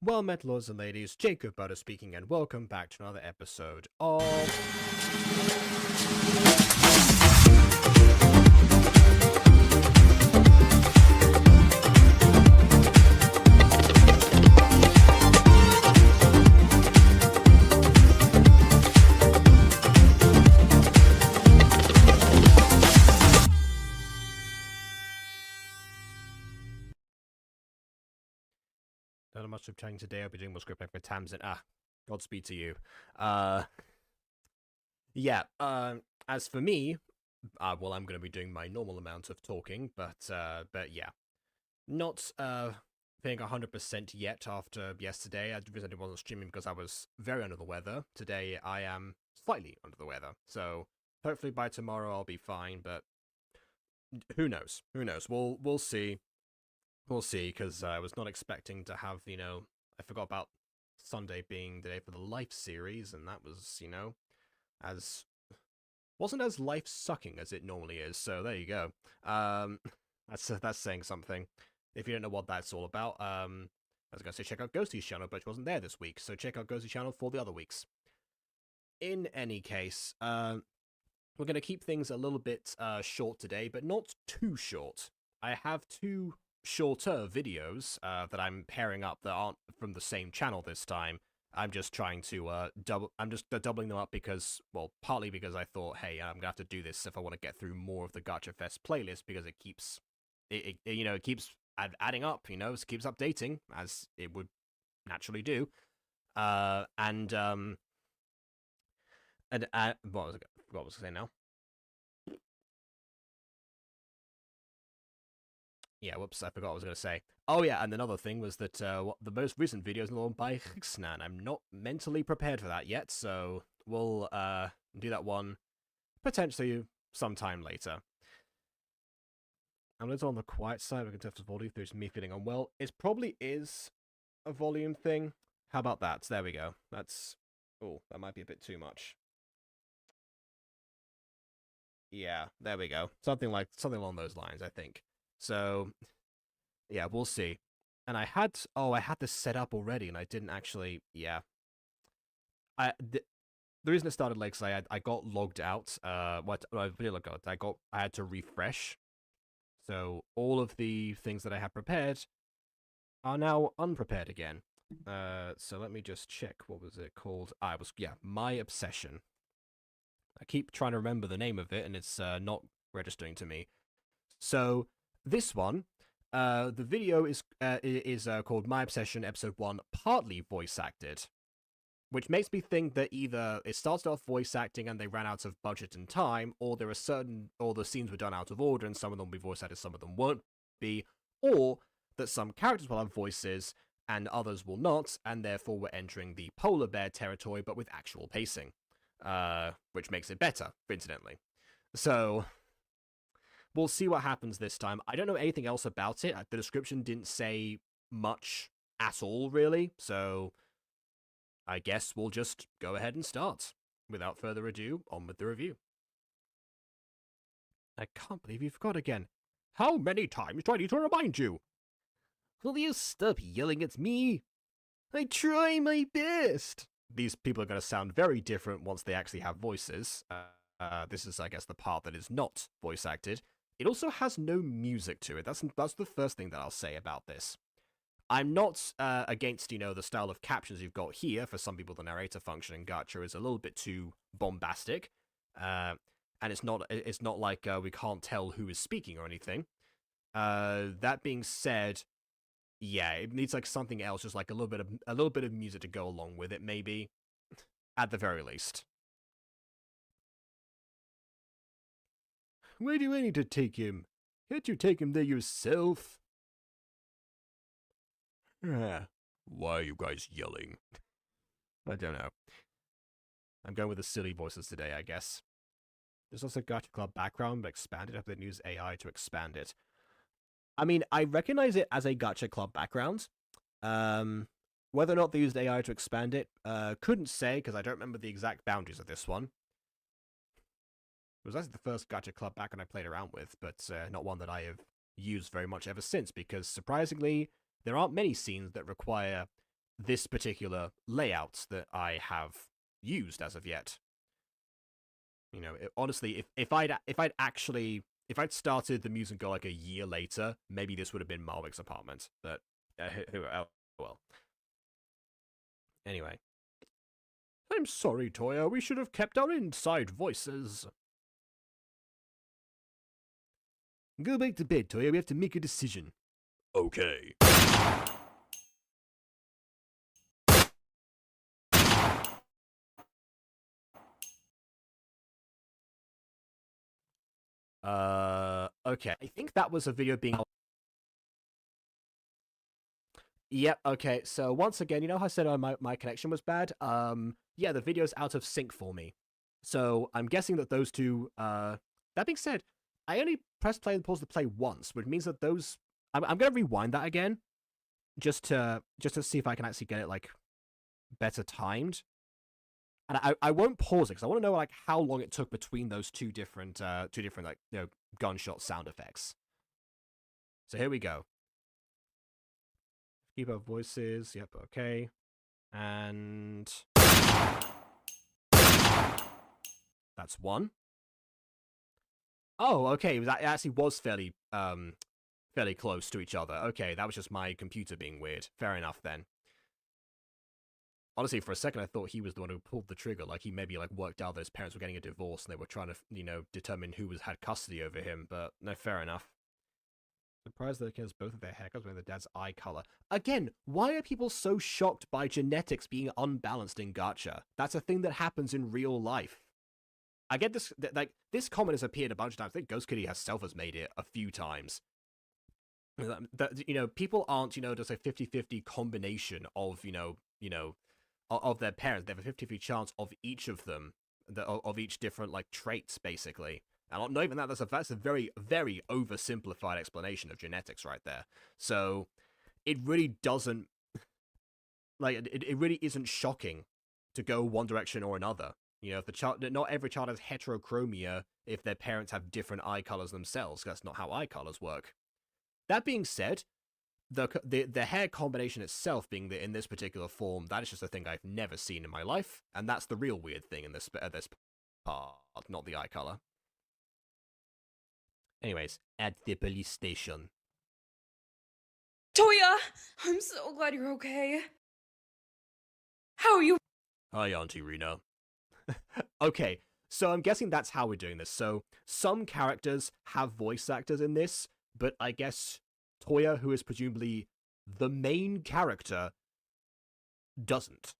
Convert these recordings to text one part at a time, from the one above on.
Well met, lords and ladies, Jacob Butter speaking, and welcome back to another episode of... Not much of chatting today. I'll be doing more script for Tamsin. Godspeed to you. Uh, yeah, as for me, well, I'm going to be doing my normal amount of talking, but yeah. Not, feeling 100% yet after yesterday. I recently wasn't streaming because I was very under the weather. Today, I am slightly under the weather, so hopefully by tomorrow I'll be fine, but who knows? Who knows? We'll see. We'll see, because I was not expecting to have, I forgot about Sunday being the day for the Life series, and that was, as wasn't as life sucking as it normally is. So there you go. That's saying something. If you don't know what that's all about, I was gonna say check out Ghosty's channel, but she wasn't there this week, so check out Ghosty's channel for the other weeks. In any case, we're gonna keep things a little bit short today, but not too short. I have two shorter videos that I'm pairing up that aren't from the same channel this time. I'm just trying to doubling them up because, well, partly because I thought, hey, I'm gonna have to do this if I want to get through more of the Gacha Fest playlist, because it keeps it keeps adding up, it keeps updating as it would naturally do. What was I saying now? Yeah, whoops, I forgot what I was going to say. Oh yeah, and another thing was that the most recent video is one by Rixnan. I'm not mentally prepared for that yet, so we'll do that one potentially sometime later. I'm a little on the quiet side. We can test the volume through me feeling unwell. It probably is a volume thing. How about that? There we go. That's... Oh, that might be a bit too much. Yeah, there we go. Something along those lines, I think. So, yeah, we'll see. And I had this set up already, and I didn't actually. Yeah, the reason it started late is I got logged out. I had to refresh. So all of the things that I had prepared are now unprepared again. So let me just check. What was it called? My Obsession. I keep trying to remember the name of it, and it's not registering to me. So this one, the video is called My Obsession Episode 1, partly voice acted, which makes me think that either it started off voice acting and they ran out of budget and time, or the scenes were done out of order and some of them will be voice acted, some of them won't be, or that some characters will have voices and others will not, and therefore we're entering the polar bear territory but with actual pacing, which makes it better, incidentally. So we'll see what happens this time. I don't know anything else about it. The description didn't say much at all, really, so I guess we'll just go ahead and start. Without further ado, on with the review. I can't believe you forgot again. How many times do I need to remind you? Will you stop yelling at me? I try my best. These people are going to sound very different once they actually have voices. This is, I guess, the part that is not voice acted. It also has no music to it. That's the first thing that I'll say about this. I'm not against, the style of captions you've got here. For some people, the narrator function in Gacha is a little bit too bombastic, and it's not like we can't tell who is speaking or anything. That being said, yeah, it needs like something else, just like a little bit of music to go along with it, maybe, at the very least. Where do I need to take him? Can't you take him there yourself? Why are you guys yelling? I don't know. I'm going with the silly voices today, I guess. There's also Gacha Club background, but expanded after they use AI to expand it. I mean, I recognize it as a Gacha Club background. Whether or not they used AI to expand it, couldn't say, because I don't remember the exact boundaries of this one. It was actually the first Gacha Club background I played around with, but not one that I have used very much ever since, because surprisingly, there aren't many scenes that require this particular layout that I have used as of yet. You know, honestly, if I'd started the music go like a year later, maybe this would have been Marwick's apartment. But well. Anyway, I'm sorry, Toya. We should have kept our inside voices. Go back to bed, Toya. We have to make a decision. Okay. Okay. I think that was a video being... Yep, okay. So once again, you know how I said my connection was bad? Yeah, the video's out of sync for me. So I'm guessing that those two, that being said, I only pressed play and pause the play once, which means that those... I'm gonna rewind that again, just to see if I can actually get it, like, better timed. And I won't pause it, because I want to know, like, how long it took between those two different, like, you know, gunshot sound effects. So here we go. Keep our voices, yep, okay. And... that's one. Oh, okay, it actually was fairly close to each other. Okay, that was just my computer being weird. Fair enough, then. Honestly, for a second, I thought he was the one who pulled the trigger. Like, he maybe, like, worked out that his parents were getting a divorce and they were trying to, you know, determine who had custody over him. But, no, fair enough. Surprised that it has both of their haircuts with the dad's eye color. Again, why are people so shocked by genetics being unbalanced in Gacha? That's a thing that happens in real life. I get this, like, this comment has appeared a bunch of times. I think Ghost Kitty herself has made it a few times. That, you know, people aren't, you know, just a 50-50 combination of, you know, of their parents. They have a 50-50 chance of each of them, of each different, like, traits, basically. And not even that, that's a very, very oversimplified explanation of genetics right there. So, it really doesn't, like, it really isn't shocking to go one direction or another. You know, if the child, not every child has heterochromia if their parents have different eye colors themselves. That's not how eye colors work. That being said, the hair combination itself being in this particular form, that is just a thing I've never seen in my life, and that's the real weird thing in this part, not the eye color. Anyways, at the police station. Toya, I'm so glad you're okay. How are you? Hi, Auntie Rena. Okay, so I'm guessing that's how we're doing this. So some characters have voice actors in this, but I guess Toya, who is presumably the main character, doesn't.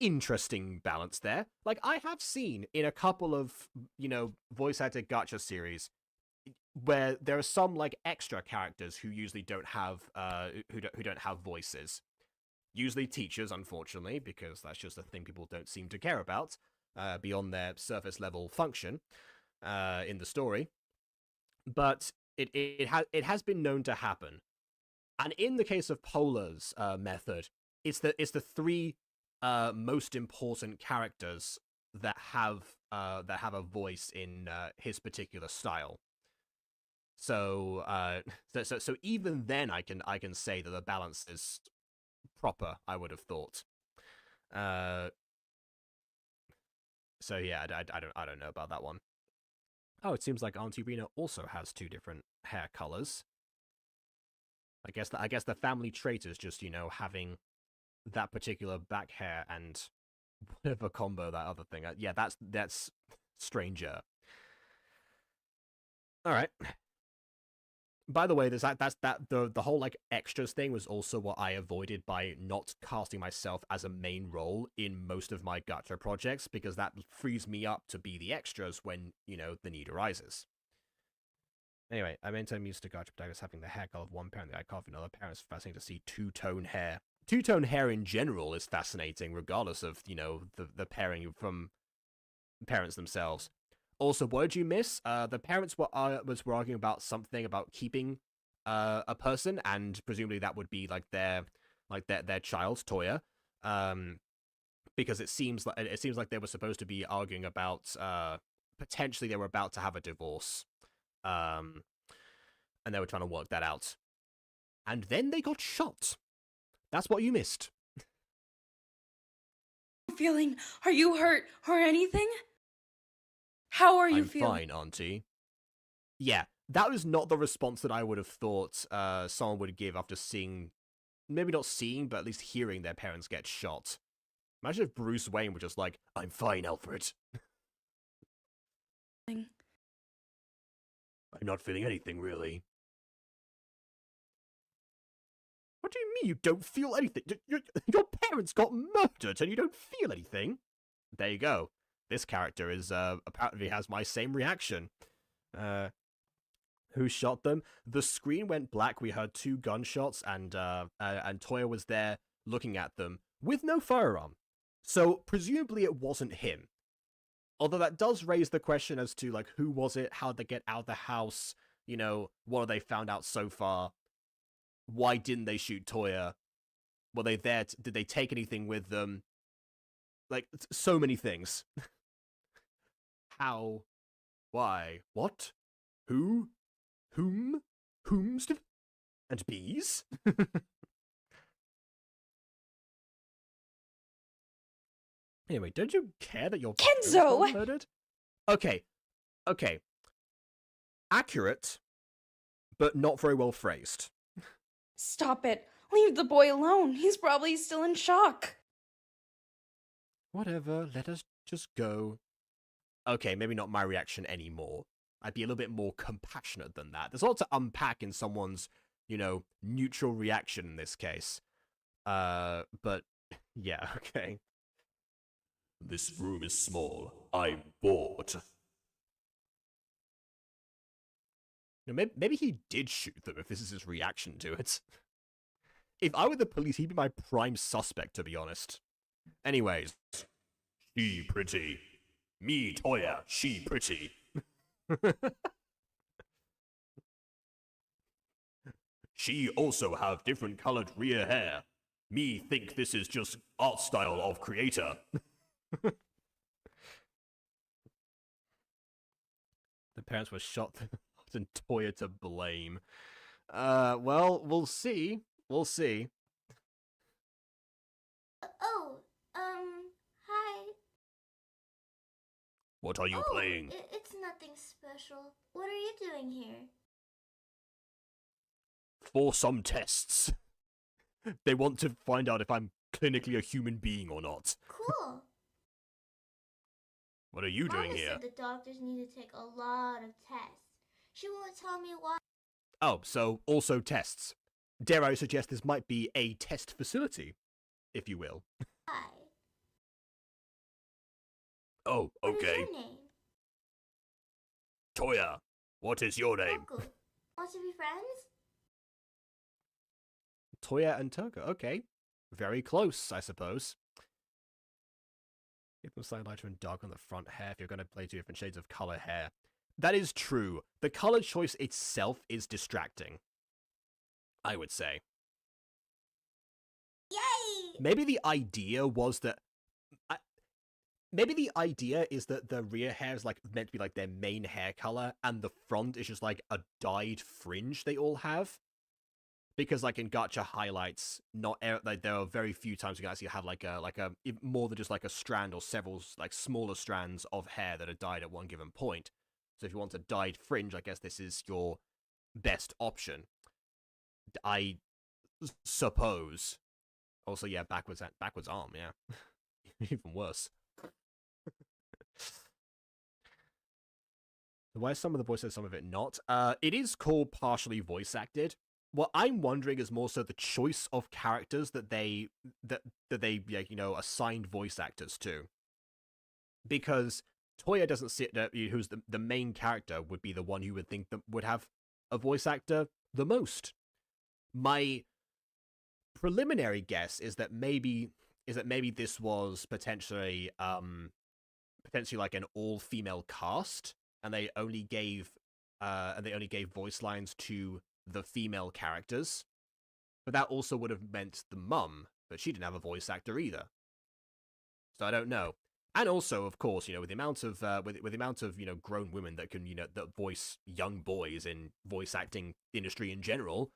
Interesting balance there. Like, I have seen in a couple of, you know, voice acted Gacha series where there are some, like, extra characters who usually don't have, who don't have voices. Usually teachers, unfortunately, because that's just a thing people don't seem to care about, beyond their surface level function, in the story. But it has been known to happen. And in the case of Polar's method, it's the three most important characters that have a voice in his particular style. So so even then, I can say that the balance is proper, I would have thought. So yeah, I don't know about that one. Oh, it seems like Auntie Rena also has two different hair colors. I guess the family trait is just, you know, having that particular back hair and whatever combo that other thing. Yeah, that's stranger. All right. By the way, the whole, like, extras thing was also what I avoided by not casting myself as a main role in most of my Gacha projects, because that frees me up to be the extras when, you know, the need arises. Anyway, I'm used to Gacha protagonists having the hair color of one parent, the eye color of another parent. It's fascinating to see two-tone hair. Two-tone hair in general is fascinating, regardless of, you know, the pairing from parents themselves. Also, what did you miss? The parents were arguing about something about keeping a person, and presumably that would be like their child, Toya. Because it seems like they were supposed to be arguing about potentially they were about to have a divorce. And they were trying to work that out. and then they got shot. That's what you missed. Feeling? Are you hurt or anything? How are you I'm feeling? fine, Auntie. Yeah, that was not the response that I would have thought someone would give after seeing, maybe not seeing, but at least hearing their parents get shot. Imagine if Bruce Wayne were just like, I'm fine, Alfred. I'm not feeling anything, really. What do you mean you don't feel anything? Your parents got murdered and you don't feel anything? There you go. This character is, apparently has my same reaction. Who shot them? The screen went black, we heard 2 gunshots, and Toya was there looking at them with no firearm. So, presumably it wasn't him. Although that does raise the question as to, like, who was it? How'd they get out of the house? You know, what have they found out so far? Why didn't they shoot Toya? Were they there? Did they take anything with them? Like, so many things. How? Why? What? Who? Whom? Whomst? And bees? Anyway, don't you care that your parents Kenzo! got murdered? Okay. Accurate, but not very well phrased. Stop it. Leave the boy alone. He's probably still in shock. Whatever, let us just go. Okay, maybe not my reaction anymore. I'd be a little bit more compassionate than that. There's a lot to unpack in someone's, neutral reaction in this case. But, yeah, okay. This room is small. I'm bored. Maybe he did shoot them if this is his reaction to it. If I were the police, he'd be my prime suspect, to be honest. Anyways. She pretty. Me, Toya, she pretty. She also have different colored rear hair. Me think this is just art style of creator. The parents were shot and Toya to blame. Well, we'll see. We'll see. Hi. What are you playing? It's nothing special. What are you doing here? For some tests. They want to find out if I'm clinically a human being or not. Cool. What are you doing Mama here? said the doctors need to take a lot of tests. She won't tell me why. Oh, so also tests. Dare I suggest this might be a test facility, if you will. Oh, okay. What is your name? Toya, what is your name? Toku. Want to be friends? Toya and Toga, okay. Very close, I suppose. Give them slightly lighter and dark on the front hair if you're going to play 2 different shades of color hair. That is true. The color choice itself is distracting, I would say. Yay! Maybe the idea was that... Maybe the idea is that the rear hair is like meant to be like their main hair color, and the front is just like a dyed fringe they all have. Because like in Gacha highlights, like there are very few times you can actually have like a more than just like a strand or several like smaller strands of hair that are dyed at one given point. So if you want a dyed fringe, I guess this is your best option. I suppose. Also, yeah, backwards arm, yeah. Even worse. Why some of the voices, some of it not? It is called partially voice acted. What I'm wondering is more so the choice of characters that they assigned voice actors to. Because Toya doesn't sit there, who's the main character would be the one you would think that would have a voice actor the most. My preliminary guess is that maybe this was potentially like an all-female cast, and they only gave voice lines to the female characters. But that also would have meant the mum, but she didn't have a voice actor either. So I don't know. And also, of course, with the amount of grown women that can that voice young boys in voice acting industry in general,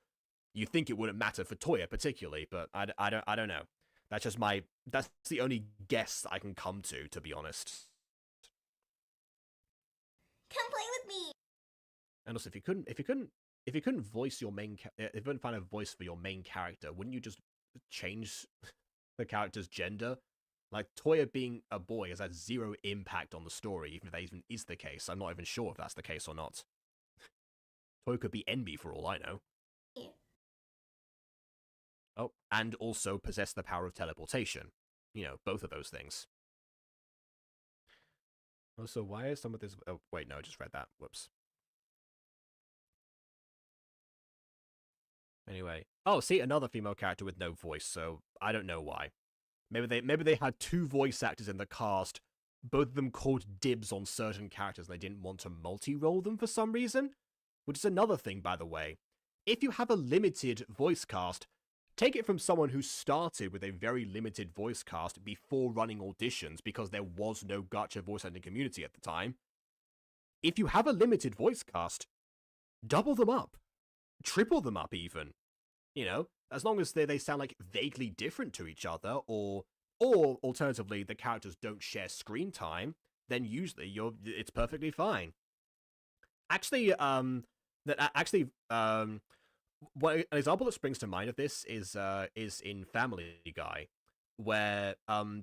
You think it wouldn't matter for Toya particularly, but I don't know. That's just that's the only guess I can come to be honest. Come play with me. And also, if you couldn't voice your main, if you couldn't find a voice for your main character, wouldn't you just change the character's gender? Like, Toya being a boy has had zero impact on the story, even if that even is the case. I'm not even sure if that's the case or not. Toya could be Envy for all I know. Yeah. Oh, and also possess the power of teleportation. You know, both of those things. Also, why is some of this... Oh, wait, no, I just read that. Whoops. Anyway. Oh, see, another female character with no voice, so I don't know why. Maybe they had two voice actors in the cast, both of them called dibs on certain characters and they didn't want to multi-roll them for some reason. Which is another thing, by the way. If you have a limited voice cast, take it from someone who started with a very limited voice cast before running auditions because there was no gacha voice acting community at the time. If you have a limited voice cast, double them up. Triple them up even. You know, as long as they sound like vaguely different to each other, or alternatively the characters don't share screen time, then usually it's perfectly fine. Actually, what an example that springs to mind of this is in Family Guy, where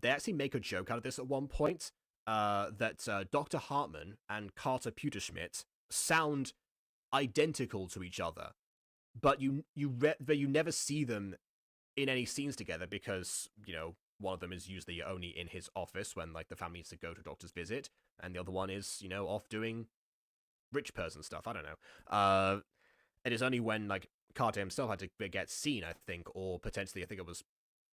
they actually make a joke out of this at one point, that Dr. Hartman and Carter Pewterschmidt sound identical to each other. But you never see them in any scenes together because, you know, one of them is usually only in his office when, like, the family needs to go to a doctor's visit, and the other one is, you know, off doing rich person stuff. I don't know. It is only when, like, Carter himself had to get seen, I think, or potentially, I think it was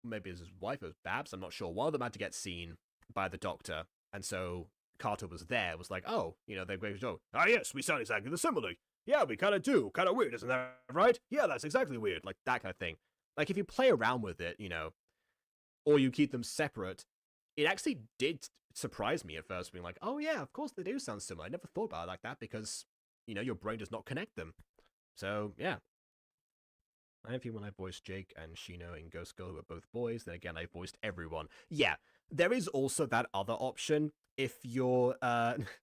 maybe his wife, it was Babs, I'm not sure. One of them had to get seen by the doctor, and so Carter was there, was like, oh, you know, they're going to go, ah, yes, we sound exactly the similarly. Yeah, we kind of do. Kind of weird, isn't that right? Yeah, that's exactly weird. Like, that kind of thing. Like, if you play around with it, you know, or you keep them separate, it actually did surprise me at first, being like, oh yeah, of course they do sound similar. I never thought about it like that because, you know, your brain does not connect them. So, yeah. I feel when I voiced Jake and Shino in Ghost Girl, who are both boys, then again, I voiced everyone. Yeah, there is also that other option. If you're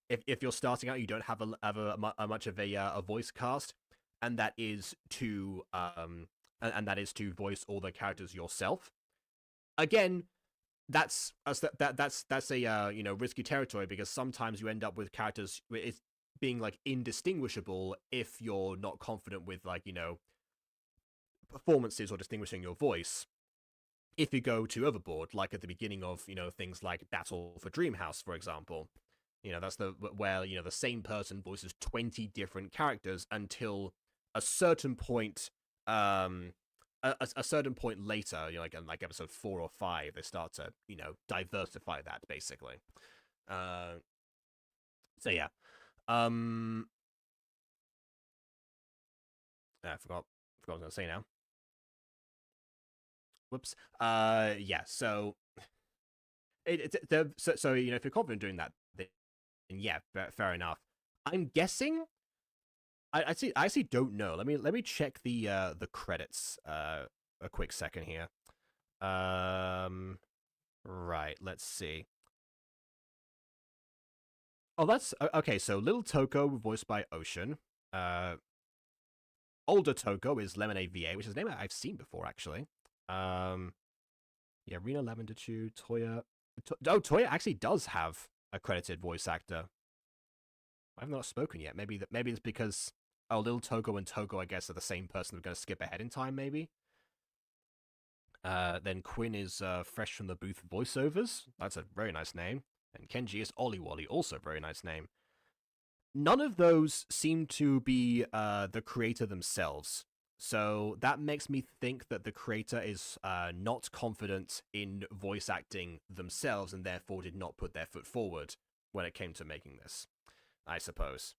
if you're starting out, you don't have a much of a voice cast, and that is to voice all the characters yourself. Again, that's a you know, risky territory because sometimes you end up with characters it's being like indistinguishable if you're not confident with, like, you know, performances or distinguishing your voice. If you go too overboard, like at the beginning of, you know, things like Battle for Dreamhouse, for example, you know, that's where, you know, the same person voices 20 different characters until a certain point, a certain point later, you know, like in like episode 4 or 5, they start to, you know, diversify that basically. So yeah, I forgot what I was gonna say now. Whoops. Yeah. So, so you know, if you're confident doing that, then yeah, fair enough. I'm guessing. I actually don't know. Let me check the credits. A quick second here. Right. Let's see. Oh, that's okay. So Little Toko, voiced by Ocean. Older Toko is Lemonade VA, which is a name I've seen before actually. Yeah, Rena Lavender Chew, Toya. Toya actually does have a credited voice actor. I have not spoken yet. Maybe it's because Little Toko and Toko, I guess, are the same person. We're going to skip ahead in time, maybe. Then Quinn is Fresh from the Booth voiceovers. That's a very nice name. And Kenji is Ollie Wally, also a very nice name. None of those seem to be the creator themselves. So that makes me think that the creator is not confident in voice acting themselves and therefore did not put their foot forward when it came to making this, I suppose.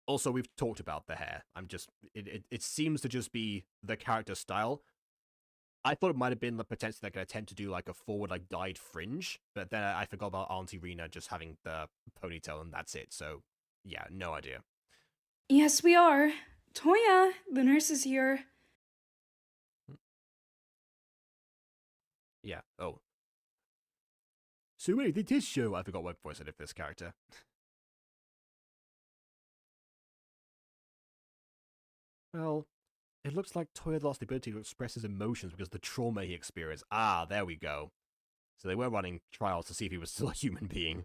Also, we've talked about the hair. It seems to just be the character style. I thought it might have been the potential that could attempt to do like a forward, like dyed fringe, but then I forgot about Auntie Rena just having the ponytail and that's it. So yeah, no idea. Yes, we are. Toya, the nurse is here. Yeah, oh. So wait, this show, I forgot what voice I did for this character. Well, it looks like Toya lost the ability to express his emotions because of the trauma he experienced. Ah, there we go. So they were running trials to see if he was still a human being.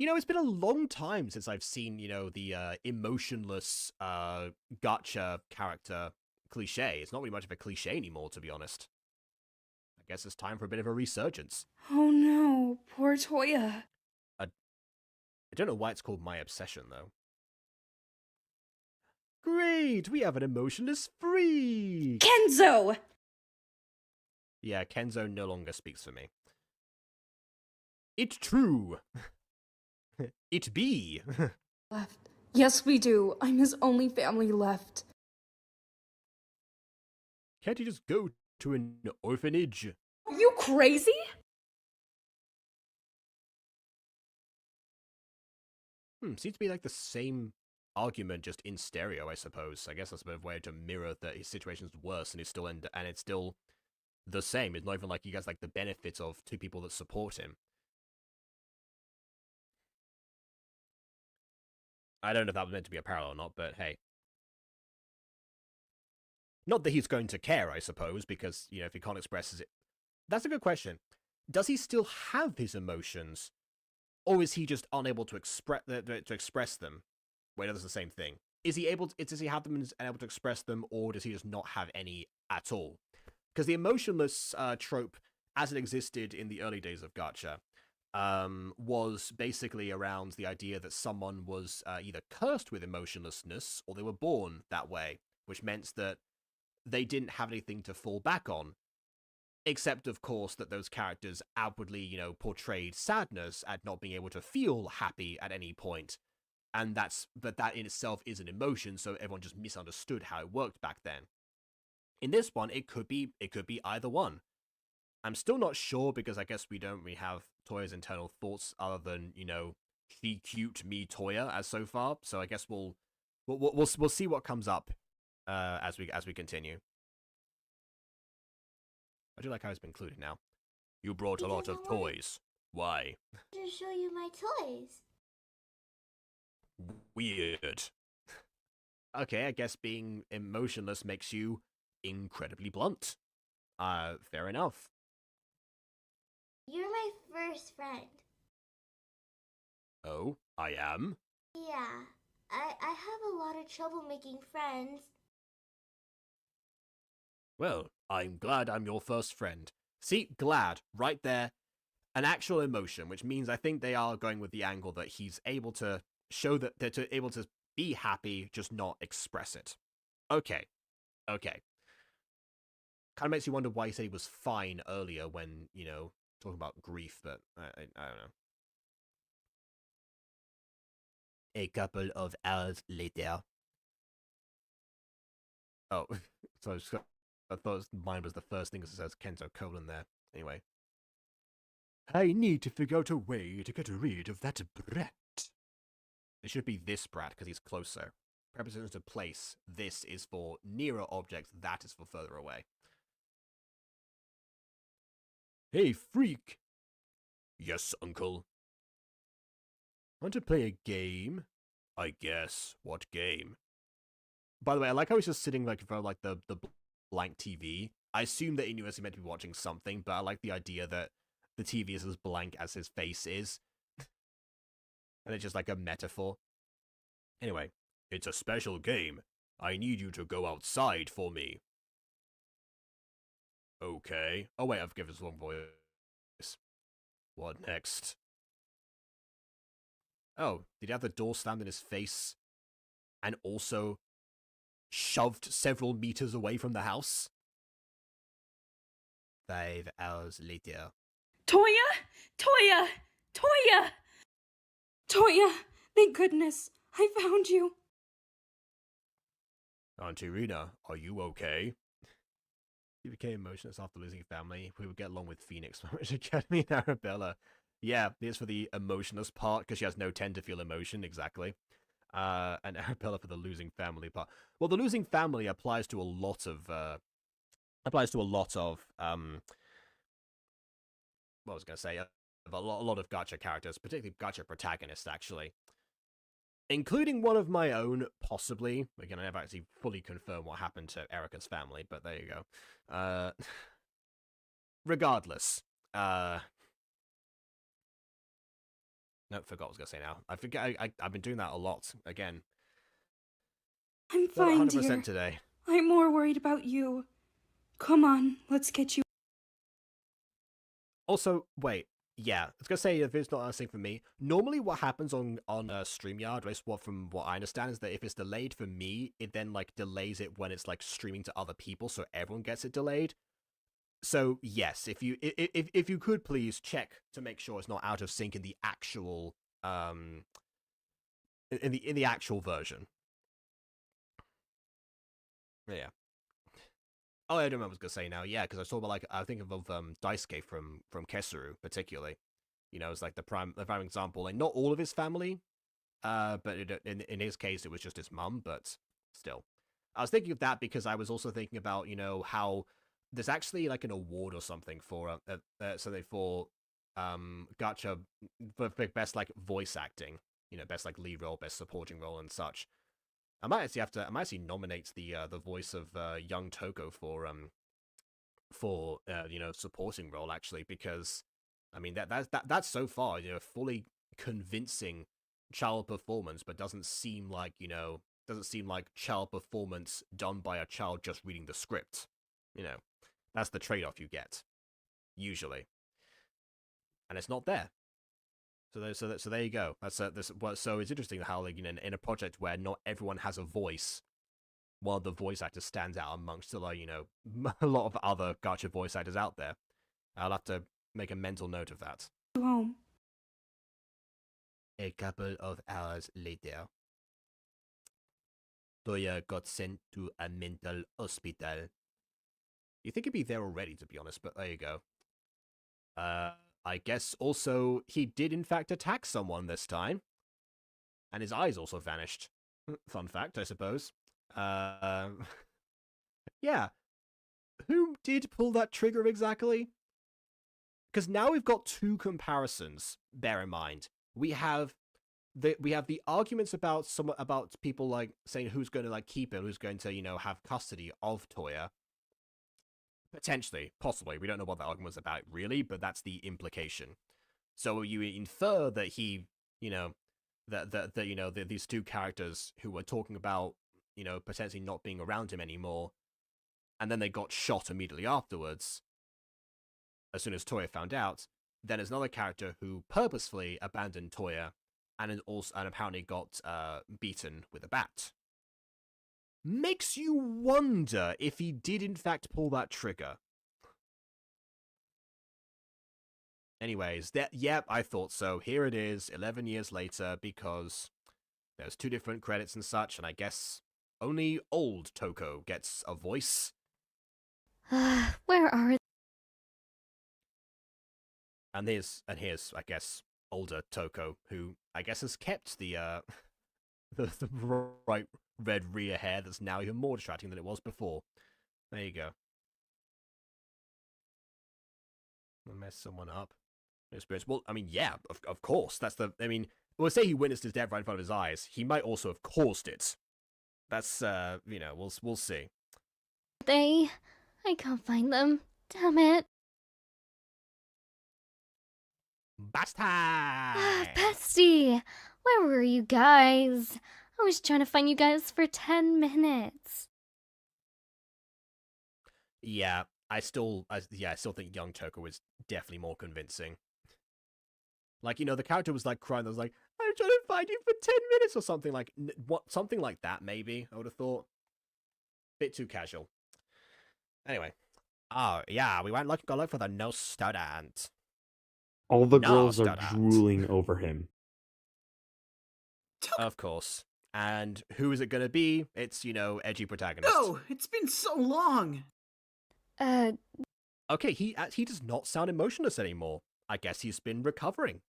You know, it's been a long time since I've seen, the emotionless gacha character cliche. It's not really much of a cliche anymore, to be honest. I guess it's time for a bit of a resurgence. Oh no, poor Toya. I don't know why it's called My Obsession, though. Great! We have an emotionless freak! Kenzo! Yeah, Kenzo no longer speaks for me. It's true! It be! Left. Yes, we do. I'm his only family left. Can't you just go to an orphanage? Are you crazy? Seems to be like the same argument, just in stereo, I suppose. I guess that's a bit of a way to mirror that his situation's worse and it's still the same. It's not even like he gets like the benefits of two people that support him. I don't know if that was meant to be a parallel or not, but hey. Not that he's going to care, I suppose, because, if he can't express it. That's a good question. Does he still have his emotions? Or is he just unable to express them? Wait, that's the same thing. Does he have them and able to express them, or does he just not have any at all? Because the emotionless trope, as it existed in the early days of Gacha, was basically around the idea that someone was either cursed with emotionlessness or they were born that way, which meant that they didn't have anything to fall back on. Except, of course, that those characters outwardly, portrayed sadness at not being able to feel happy at any point. And that in itself is an emotion, so everyone just misunderstood how it worked back then. In this one, it could be either one. I'm still not sure because I guess we don't really have Toya's internal thoughts other than, she cute me Toya as so far. So I guess we'll see what comes up as we continue. I do like how it's been included now. You brought a lot of toys. Why? To show you my toys. Weird. Okay, I guess being emotionless makes you incredibly blunt. Fair enough. You're my first friend. Oh, I am? Yeah, I have a lot of trouble making friends. Well, I'm glad I'm your first friend. See, glad, right there. An actual emotion, which means I think they are going with the angle that he's able to show that they're able to be happy, just not express it. Okay. Kind of makes you wonder why he said he was fine earlier when, talking about grief, but I don't know. A couple of hours later. Oh, so I thought mine was the first thing that says Kenzo colon there. Anyway. I need to figure out a way to get rid of that brat. It should be this brat because he's closer. Prepositions to place. This is for nearer objects. That is for further away. Hey, freak! Yes, uncle. Want to play a game? I guess. What game? By the way, I like how he's just sitting like in front of like the blank TV. I assume that in US he's meant to be watching something, but I like the idea that the TV is as blank as his face is. And it's just like a metaphor. Anyway, it's a special game. I need you to go outside for me. Okay. Oh wait, I've given this wrong voice. What next? Oh, did he have the door slammed in his face? And also shoved several meters away from the house? 5 hours later. Toya! Toya! Toya! Toya! Thank goodness. I found you. Auntie Rena, are you okay? He became emotionless after losing family. We would get along with Phoenix, Academy and Arabella. Yeah, it's for the emotionless part, because she has no tend to feel emotion, exactly. And Arabella for the losing family part. Well, the losing family applies to a lot of what was I gonna say? A lot of Gacha characters, particularly Gacha protagonists, actually. Including one of my own, possibly. Again, I never actually fully confirmed what happened to Erica's family, but there you go. Regardless. No, forgot what I was gonna say now. I forget. I've been doing that a lot. Again. I'm Not fine, 100% dear. today. I'm more worried about you. Come on, let's get you. Also, wait. Yeah, I was gonna say if it's not a thing for me. Normally, what happens on StreamYard, at least from what I understand, is that if it's delayed for me, it then like delays it when it's like streaming to other people, so everyone gets it delayed. So yes, if you could please check to make sure it's not out of sync in the actual in the actual version. Yeah. Oh, I don't remember what I was gonna say now. Yeah, because I saw like I think of Daisuke from Kesaru particularly. You know, it's like the prime example. Like not all of his family, but in his case it was just his mum. But still, I was thinking of that because I was also thinking about how there's actually like an award or something for something for Gacha for best like voice acting. Best like lead role, best supporting role, and such. I might actually nominate the voice of young Toko for supporting role actually, because I mean that's so far fully convincing child performance, but doesn't seem like child performance done by a child just reading the script. That's the trade-off you get usually, and it's not there. So there you go. So it's interesting how like in a project where not everyone has a voice, one of the voice actors stands out amongst a lot of other Gacha voice actors out there. I'll have to make a mental note of that. Home. A couple of hours later, Toya got sent to a mental hospital. You think he'd be there already, to be honest, but there you go. I guess also he did in fact attack someone this time, and his eyes also vanished. Fun fact, I suppose. Yeah. Who did pull that trigger exactly? Because now we've got two comparisons. Bear in mind, we have the arguments about people like saying who's going to like keep him, who's going to have custody of Toya. Potentially, possibly, we don't know what the argument was about really, but that's the implication. So you infer that he, these two characters who were talking about, potentially not being around him anymore, and then they got shot immediately afterwards. As soon as Toya found out, then there's another character who purposefully abandoned Toya, and apparently got beaten with a bat. Makes you wonder if he did in fact pull that trigger. Anyways, yep, I thought so. Here it is, 11 years later, because there's two different credits and such, and I guess only old Toko gets a voice. Where are they? And here's, I guess, older Toko, who I guess has kept the the bright red rear hair that's now even more distracting than it was before. There you go. I'll mess someone up. Experience. Well, I mean, yeah, of course. We'll say he witnessed his death right in front of his eyes. He might also have caused it. That's, we'll see. I can't find them. Damn it. Basta! Pesty! Where were you guys? I was trying to find you guys for 10 minutes. Yeah, I still think young Toko is definitely more convincing. Like, the character was like crying. I was like, I'm trying to find you for 10 minutes or something something like that. Maybe I would have thought. Bit too casual. Anyway, oh yeah, we got look for the no student. All the No girls are student. drooling over him. Of course. And who is it going to be? It's, edgy protagonist. No, it's been so long. Okay, he does not sound emotionless anymore. I guess he's been recovering.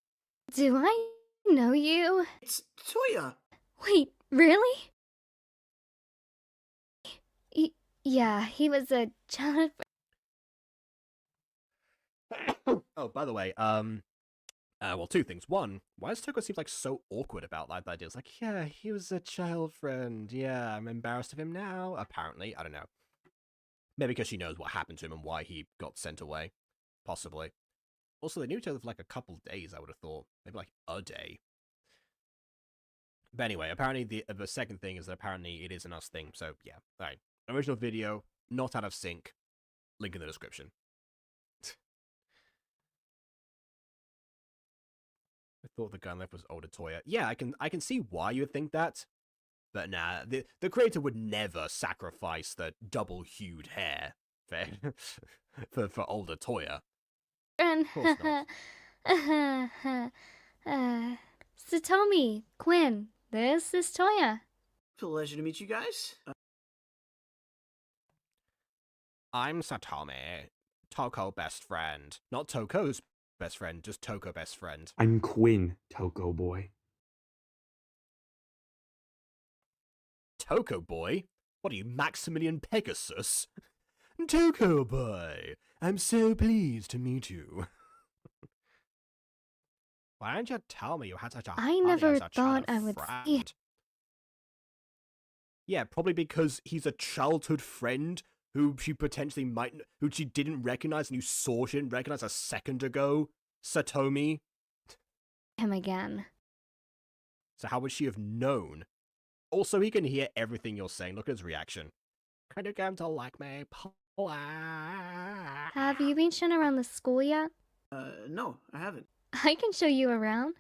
Do I know you? It's Toya. Wait, really? Yeah, he was a child. Oh, by the way, well, two things. One, why does Toko seem like so awkward about that idea? It's like, yeah, he was a child friend. Yeah, I'm embarrassed of him now. Apparently, I don't know. Maybe because she knows what happened to him and why he got sent away. Possibly. Also, they knew each other for like a couple days, I would have thought. Maybe like a day. But anyway, apparently the second thing is that apparently it is an us thing. So, yeah. Alright. Original video, not out of sync. Link in the description. I thought the gun left was older Toya. Yeah, I can see why you would think that. But nah, the creator would never sacrifice the double-hued hair for older Toya. And course not. Satomi, Quinn, this is Toya. Pleasure to meet you guys. I'm Satomi, Toko best friend. Not Toko's best friend, just Toko best friend. I'm Quinn, Toko boy. Toko boy? What are you, Maximilian Pegasus? Toko boy, I'm so pleased to meet you. Why didn't you tell me you had such a I honey never as a thought childhood I would see friend? Yeah, probably because he's a childhood friend who she potentially who she didn't recognize and you saw she didn't recognize a second ago. Satomi. Him again. So how would she have known? Also, he can hear everything you're saying. Look at his reaction. Can you get him to like me? Have you been shown around the school yet? No, I haven't. I can show you around.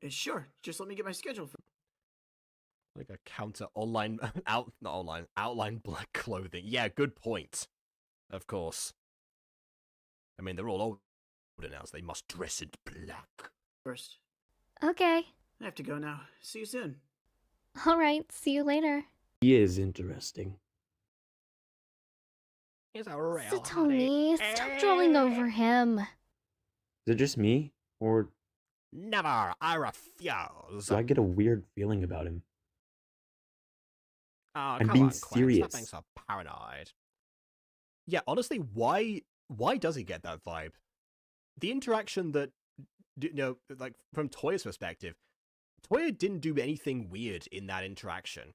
Sure, just let me get my schedule. Like a counter online outline black clothing. Yeah, good point. Of course. I mean, they're all older now, so they must dress in black. First. Okay. I have to go now. See you soon. Alright, see you later. He is interesting. He's a real Satomi, stop drooling over him. Is it just me? Or Never, I refuse. do I get a weird feeling about him? Oh, I'm come being on, Quinn, serious. stop being so paranoid. Yeah, honestly, why does he get that vibe? The interaction that, you know, like, from Toya's perspective, Toya didn't do anything weird in that interaction.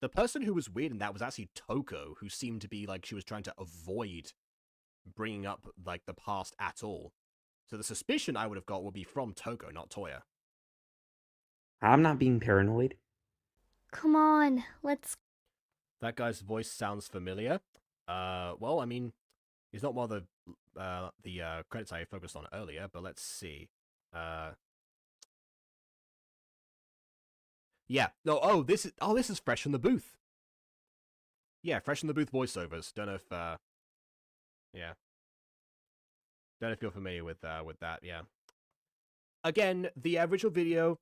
The person who was weird in that was actually Toko, who seemed to be like she was trying to avoid bringing up, like, the past at all. So the suspicion I would have got would be from Toko, not Toya. I'm not being paranoid. Come on, let's... That guy's voice sounds familiar. Well, I mean, he's not one of the credits I focused on earlier, but let's see. Yeah. No. This is fresh from the booth. Yeah, fresh from the booth voiceovers. Don't know if yeah. Don't know if you're familiar with that. Yeah. Again, the original video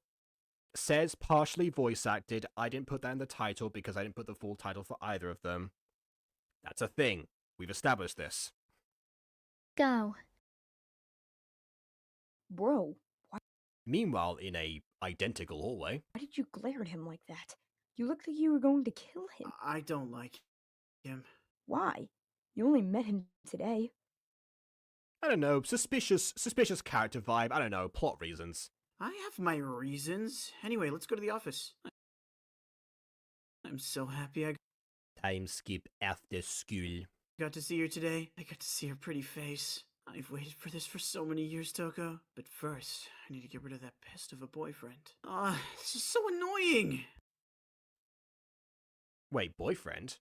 says partially voice acted. I didn't put that in the title because I didn't put the full title for either of them. That's a thing. We've established this. go. Bro, Meanwhile, in a identical hallway. why did you glare at him like that? You looked like you were going to kill him. I don't like him. Why? You only met him today. I don't know, suspicious character vibe. I don't know, plot reasons. I have my reasons. Anyway, let's go to the office. I'm so happy I Time skip after school. got to see her today. I got to see her pretty face. I've waited for this for so many years, Toko. But first, I need to get rid of that pest of a boyfriend. This is so annoying! Wait, boyfriend?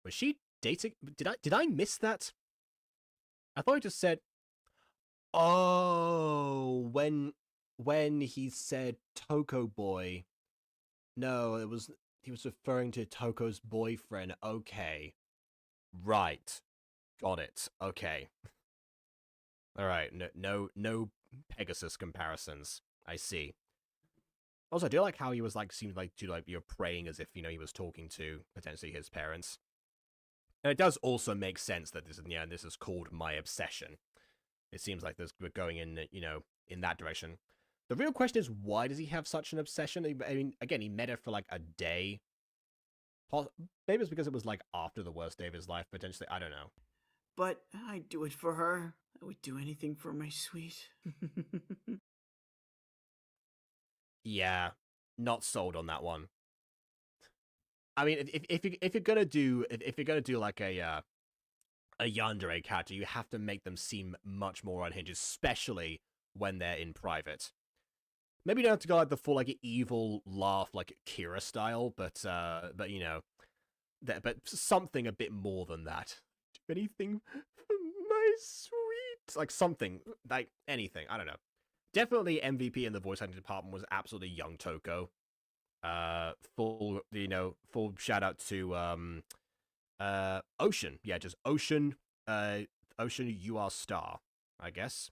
Was she dating? Did I miss that? I thought I just said. Oh, when he said Toko boy. No, he was referring to Toko's boyfriend. Okay, right, got it. Okay, all right. No Pegasus comparisons. I see. Also, I do like how he was like seemed like you're praying as if he was talking to potentially his parents. And it does also make sense that this is called My Obsession. It seems like we're going in in that direction. The real question is, why does he have such an obsession? I mean, again, he met her for like a day. Maybe it's because it was like after the worst day of his life, potentially. I don't know. But I'd do it for her. I would do anything for my sweet. Yeah, not sold on that one. I mean, if you're gonna do like a yandere character, you have to make them seem much more unhinged, especially when they're in private. Maybe you don't have to go like the full like evil laugh like Kira style, but you know, but something a bit more than that. Do anything for my sweet, like something like anything. I don't know. Definitely MVP in the voice acting department was absolutely young Toko. Full shout out to Ocean. Yeah, just Ocean. Ocean, you are star, I guess.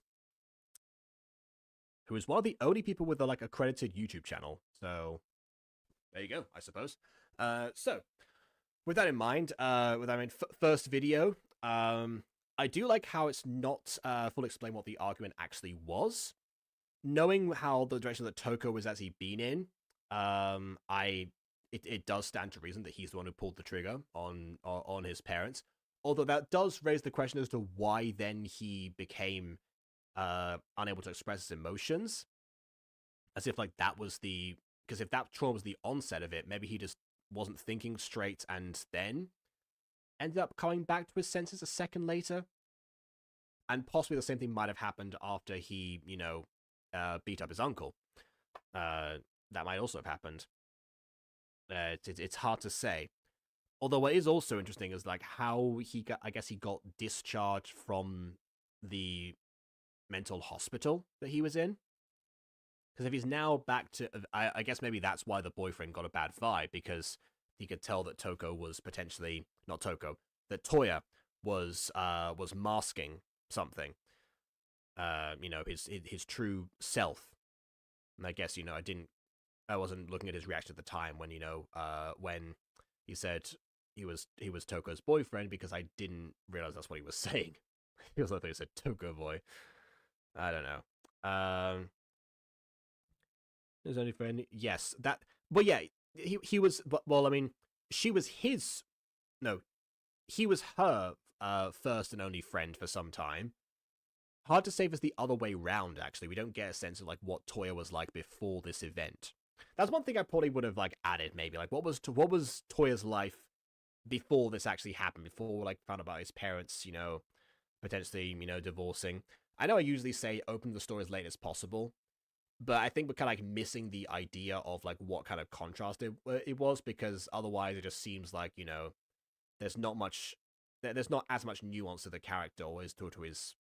Who is one of the only people with a like accredited YouTube channel. So there you go, I suppose. So with that in mind, first video, I do like how it's not fully explain what the argument actually was. Knowing how the direction that Toko was actually been in, it does stand to reason that he's the one who pulled the trigger on his parents. Although that does raise the question as to why then he became unable to express his emotions, as if like that was because if that trauma was the onset of it, maybe he just wasn't thinking straight and then ended up coming back to his senses a second later, and possibly the same thing might have happened after he beat up his uncle. That might also have happened. It's hard to say. Although what is also interesting is like how he got discharged from the mental hospital that he was in. Because if he's now back to, I guess maybe that's why the boyfriend got a bad vibe, because he could tell that Toko was potentially not Toko, that Toya was masking something. His true self. And I guess I wasn't looking at his reaction at the time when when he said he was Toko's boyfriend, because I didn't realize that's what he was saying. He was like, he said Toko boy. I don't know. His only friend, yes, that. But yeah, he was. Well, I mean, she was his. No, he was her first and only friend for some time. Hard to say if it's the other way round. Actually, we don't get a sense of like what Toya was like before this event. That's one thing I probably would have like added. Maybe like what was Toya's life before this actually happened? Before like found out about his parents, potentially divorcing. I know I usually say open the story as late as possible, but I think we're kind of like missing the idea of like what kind of contrast it was, because otherwise it just seems like there's not as much nuance to the character or to his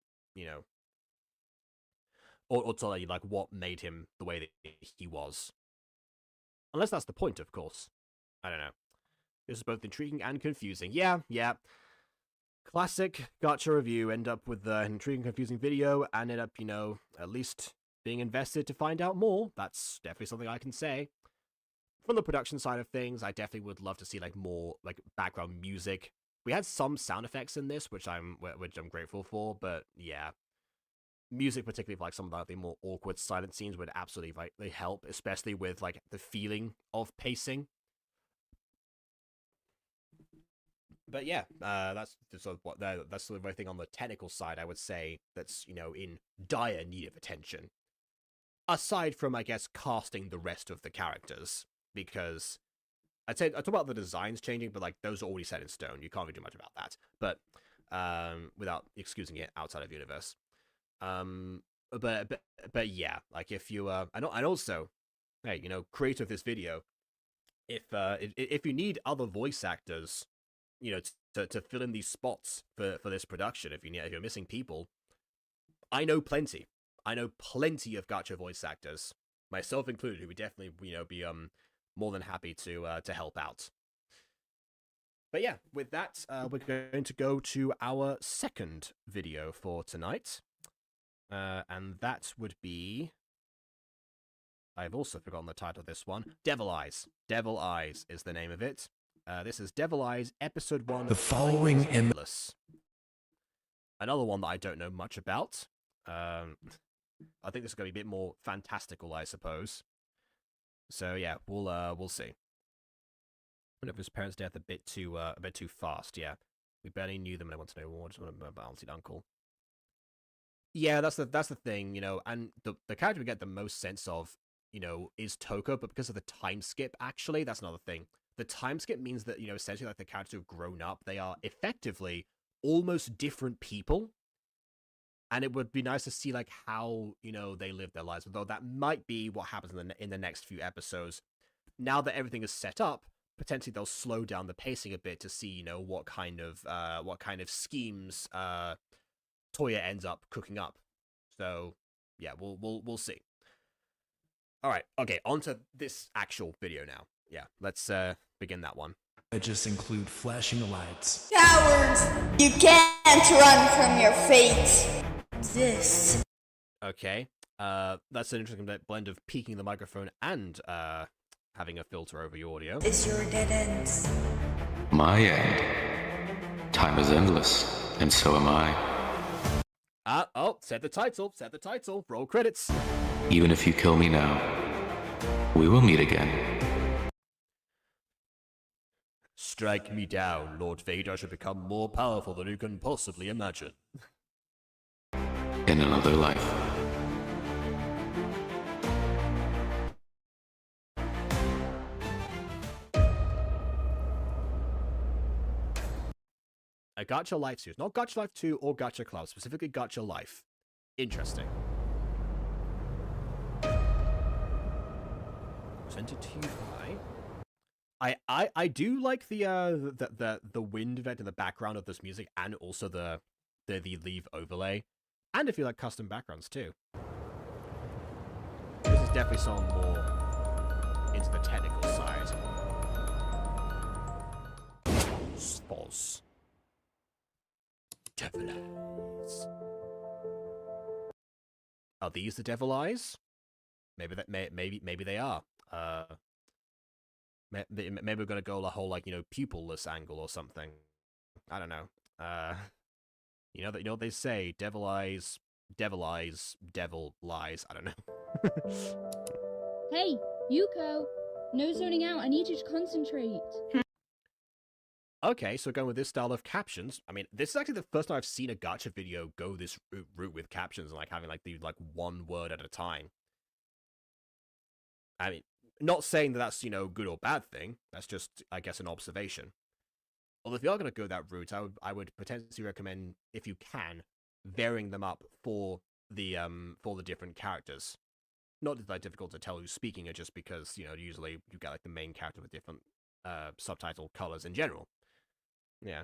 or to like what made him the way that he was. Unless that's the point, of course. I don't know. This is both intriguing and confusing. Yeah. Classic gacha review. End up with an intriguing, confusing video, and end up, at least being invested to find out more. That's definitely something I can say. From the production side of things, I definitely would love to see like more like background music. We had some sound effects in this, which I'm grateful for, but yeah. Music, particularly for like some of like, the more awkward silent scenes, would absolutely like help, especially with like the feeling of pacing. But yeah, that's sort of that's the very thing on the technical side, I would say, that's in dire need of attention. Aside from, I guess, casting the rest of the characters, because I talk about the designs changing, but like those are already set in stone. You can't really do much about that. But without excusing it outside of universe. But yeah, like if you and also, hey, creator of this video, if you need other voice actors, to fill in these spots for this production, if you're missing people, I know plenty. I know plenty of gacha voice actors, myself included, who would definitely be more than happy to help out. But yeah, with that, we're going to go to our second video for tonight. And that would be... I've also forgotten the title of this one. Devil Eyes. Devil Eyes is the name of it. This is Devil Eyes, Episode 1. The following Another one that I don't know much about. I think this is going to be a bit more fantastical, I suppose. So yeah, we'll see. But if his parents' death a bit too fast, yeah. We barely knew them, and I want to know more. Just want to balance it, uncle. Yeah, that's the thing, you know, and the character we get the most sense of, you know, is Toko, but because of the time skip, actually, that's another thing. The time skip means that, you know, essentially like the characters who've grown up, they are effectively almost different people. And it would be nice to see like how, you know, they live their lives, although that might be what happens in the next few episodes. Now that everything is set up, potentially they'll slow down the pacing a bit to see, you know, what kind of schemes Toya ends up cooking up. So yeah, we'll see. All right, okay, on to this actual video now. Yeah, let's begin that one. That just include flashing lights. Cowards! You can't run from your fate. This. Okay, that's an interesting blend of peaking the microphone and having a filter over your audio. Is your dead end. My end. Time is endless, and so am I. Oh, said the title, roll credits. Even if you kill me now, we will meet again. Strike me down, Lord Vader should become more powerful than you can possibly imagine. In another life. A Gacha Life series, not Gacha Life 2 or Gacha Club, specifically Gacha Life. Interesting. Presented to you by... I do like the wind event in the background of this music, and also the leave overlay, and if you like custom backgrounds too. This is definitely some more into the technical side. Spos. Devil eyes. Are these the devil eyes? Maybe they are. Maybe we're gonna go the whole, like, you know, pupilless angle or something. I don't know. You know what they say, devil eyes, devil lies. I don't know. Hey, Yuko! No zoning out, I need you to concentrate. Okay, so going with this style of captions, I mean, this is actually the first time I've seen a gacha video go this route with captions and like having like the one word at a time. I mean, not saying that that's, you know, good or bad thing. That's just, I guess, an observation. Well, if you are going to go that route, I would potentially recommend, if you can, varying them up for the different characters. Not that they're difficult to tell who's speaking, it's just because, you know, usually you get like the main character with different subtitle colors in general. Yeah.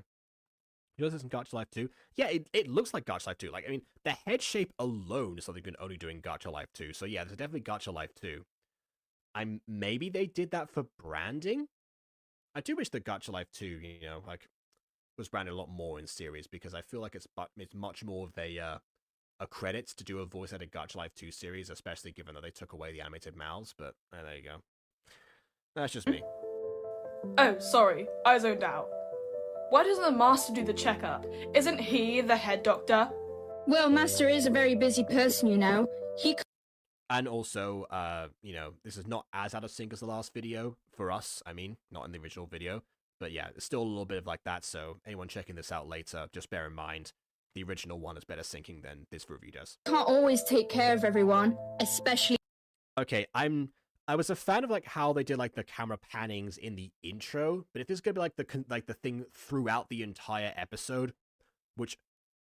You know this in Gacha Life 2? Yeah, it looks like Gacha Life 2. Like, I mean, the head shape alone is something you can only do in Gacha Life 2. So yeah, there's definitely Gacha Life 2. Maybe they did that for branding? I do wish that Gacha Life 2, you know, like, was branded a lot more in series, because I feel like it's much more of a credit to do a voice at a Gacha Life 2 series, especially given that they took away the animated mouths, but there you go. That's just me. Oh, sorry, I zoned out. Why doesn't the master do the checkup? Isn't he the head doctor? Well, Master is a very busy person, you know. And also, you know, this is not as out of sync as the last video for us. I mean, not in the original video. But yeah, it's still a little bit of like that, so anyone checking this out later, just bear in mind, the original one is better syncing than this review does. Can't always take care of everyone, especially... Okay, I was a fan of like how they did like the camera pannings in the intro, but if this is gonna be like the thing throughout the entire episode, which,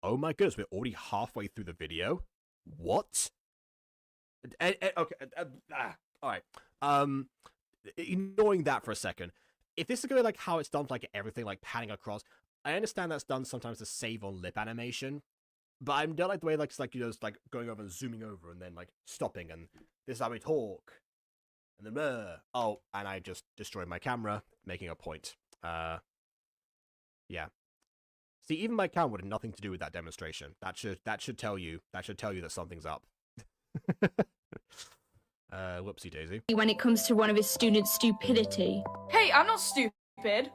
oh my goodness, we're already halfway through the video. What? Okay, all right. Ignoring that for a second, if this is gonna be like how it's done for like everything, like panning across, I understand that's done sometimes to save on lip animation, but I don't like the way like it's like, you know, it's like going over and zooming over and then like stopping, and this is how we talk. And then, oh, and I just destroyed my camera, making a point. Yeah. See, even my camera had nothing to do with that demonstration. That should tell you that something's up. Whoopsie daisy. When it comes to one of his students' stupidity. Hey, I'm not stupid.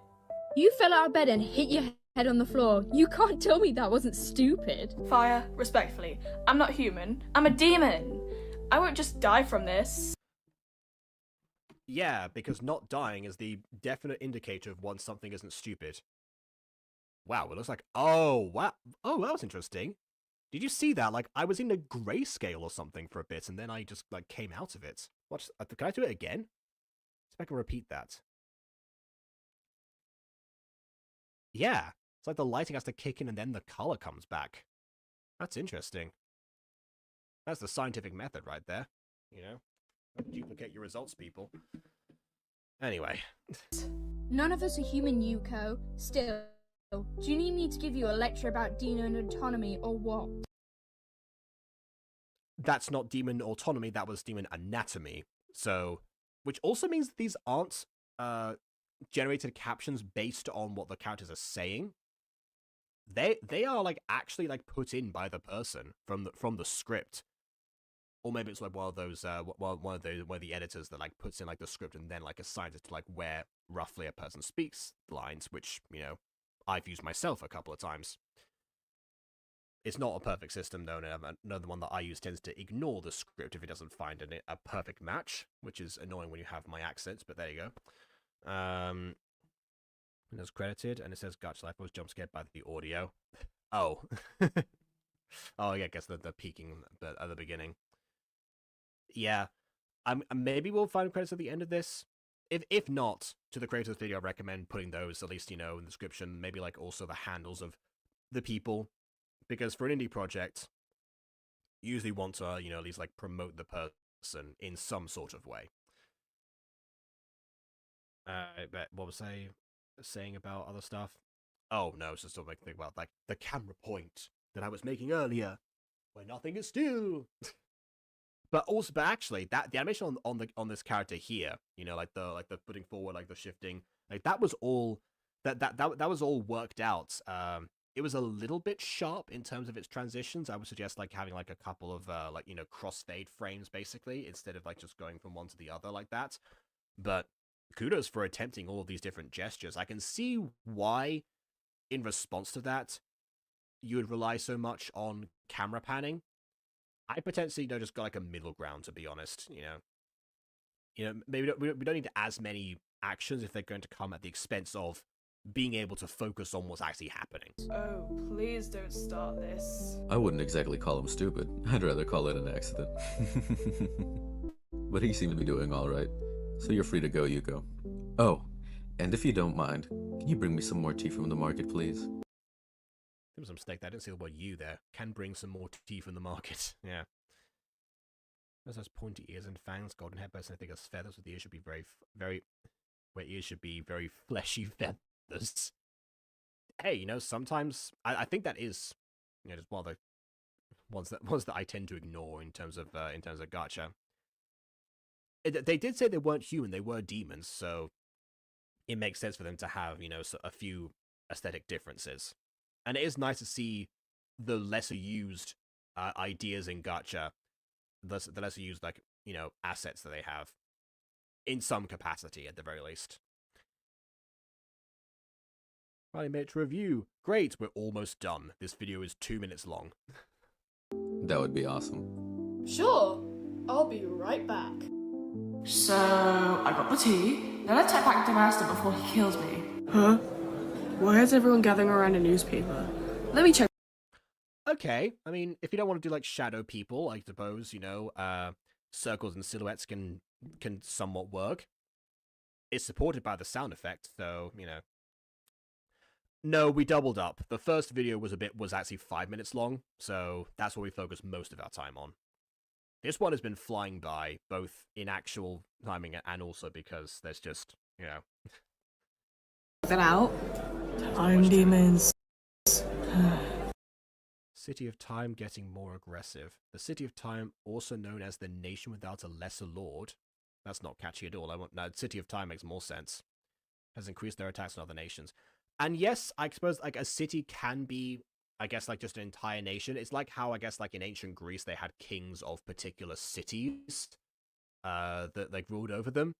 You fell out of bed and hit your head on the floor. You can't tell me that wasn't stupid. Fire, respectfully, I'm not human. I'm a demon. I won't just die from this. Yeah, because not dying is the definite indicator of once something isn't stupid. Wow, it looks like... Oh, wow. Oh, that was interesting. Did you see that? Like, I was in a grayscale or something for a bit, and then I just, like, came out of it. Watch, can I do it again? See if I can repeat that. Yeah. It's like the lighting has to kick in and then the color comes back. That's interesting. That's the scientific method right there. You know? Don't duplicate your results, people. Anyway. None of us are human, Yuko. Still, do you need me to give you a lecture about demon autonomy or what? That's not demon autonomy, that was demon anatomy. So, which also means that these aren't generated captions based on what the characters are saying. They are like actually like put in by the person from the script. Or maybe it's like one of those one of the editors that like puts in like the script and then like assigns it to like where roughly a person speaks lines, which, you know, I've used myself a couple of times. It's not a perfect system though, and another one that I use tends to ignore the script if it doesn't find a perfect match, which is annoying when you have my accents, but there you go. And it's credited, and it says Gacha Life was jump scared by the audio. Oh. Oh, yeah, I guess the peaking at the beginning. Yeah. Maybe we'll find credits at the end of this. If not, to the creators video, I recommend putting those, at least, you know, in the description, maybe like also the handles of the people. Because for an indie project, you usually want to, you know, at least like promote the person in some sort of way. But what was I saying about other stuff? Oh no, it's just still making think about like the camera point that I was making earlier, where nothing is still. But actually, that the animation on this character here, you know, like the putting forward, like the shifting, like that was all that was all worked out. It was a little bit sharp in terms of its transitions. I would suggest like having like a couple of like, you know, crossfade frames basically, instead of like just going from one to the other like that. But kudos for attempting all of these different gestures. I can see why, in response to that, you would rely so much on camera panning. I potentially, you know, just got like a middle ground, to be honest. You know, maybe we don't need as many actions if they're going to come at the expense of being able to focus on what's actually happening. Oh, please don't start this. I wouldn't exactly call him stupid. I'd rather call it an accident. But he seemed to be doing alright. So you're free to go, Yuko. Oh, and if you don't mind, can you bring me some more tea from the market, please? There was a mistake there. I didn't see the word you there. Can bring some more tea from the market. Yeah. Those has pointy ears and fangs, golden hair, person I think as feathers, with the ears should be where ears should be very fleshy feathers. Hey, you know, sometimes I think that is, you know, just one of the ones that I tend to ignore in terms of gacha. They did say they weren't human; they were demons, so it makes sense for them to have, you know, a few aesthetic differences. And it is nice to see the lesser used ideas in gacha, the lesser used, like, you know, assets that they have in some capacity at the very least. Finally made it to review. Great, we're almost done. This video is 2 minutes long. That would be awesome. Sure, I'll be right back. So, I got the tea, then I take back to Master before he kills me. Huh? Why is everyone gathering around a newspaper? Let me check. Okay, I mean, if you don't want to do like shadow people, I suppose, you know, circles and silhouettes can somewhat work. It's supported by the sound effect, so, you know. No, we doubled up. The first video was actually 5 minutes long, so that's what we focused most of our time on. This one has been flying by, both in actual timing and also because there's just, you know. That out. Time demons. City of Time getting more aggressive. The City of Time, also known as the Nation Without a Lesser Lord. That's not catchy at all. No, City of Time makes more sense. Has increased their attacks on other nations. And yes, I suppose like a city can be, I guess, like just an entire nation. It's like how, I guess, like in ancient Greece, they had kings of particular cities that like ruled over them.